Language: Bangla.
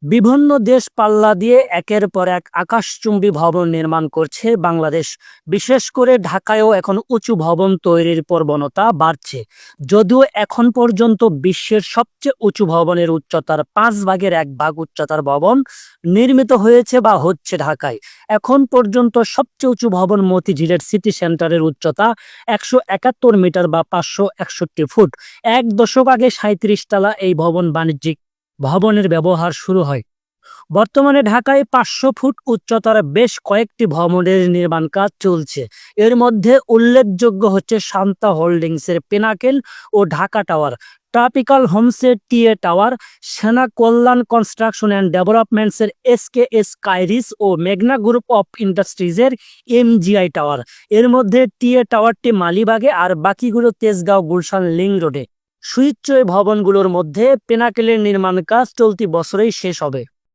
বিভিন্ন দেশ পাল্লা দিয়ে একের পর এক আকাশচুম্বী ভবন নির্মাণ করছে বাংলাদেশ। বিশেষ করে ঢাকায়ও এখন উঁচু ভবন তৈরির প্রবণতা বাড়ছে। যদিও এখন পর্যন্ত বিশ্বের সবচেয়ে উঁচু ভবনের উচ্চতার 1/5 উচ্চতার ভবন নির্মিত হয়েছে বা হচ্ছে ঢাকায়। এখন পর্যন্ত সবচেয়ে উঁচু ভবন মতিঝিলের সিটি সেন্টারের উচ্চতা 171 মিটার বা 561 ফুট। 1 দশক আগে 37 তলা এই বাণিজ্যিক ভবনের ব্যবহার শুরু হয়। বর্তমানে ঢাকায় 500 ফুট উচ্চতার বেশ কয়েকটি ভবনের নির্মাণ কাজ চলছে। এর মধ্যে উল্লেখযোগ্য হচ্ছে শান্তা হোল্ডিংসের পিনাকেল ও ঢাকা টাওয়ার, ট্রপিক্যাল হোমসের TA tower, Sena Kalyan construction and ডেভেলপমেন্টসের এসকেএস কাইরিস ও মেঘনা গ্রুপ অফ ইন্ডাস্ট্রিজের এমজিআই টাওয়ার। এর মধ্যে টিএ টাওয়ারটি মালিবাগে আর বাকিগুলো তেজগাঁও, গুলশান, লিং রোডে। সুউচ্চ এই ভবনগুলোর মধ্যে পিনাকেলের নির্মাণ কাজ চলতি বছরেই শেষ হবে।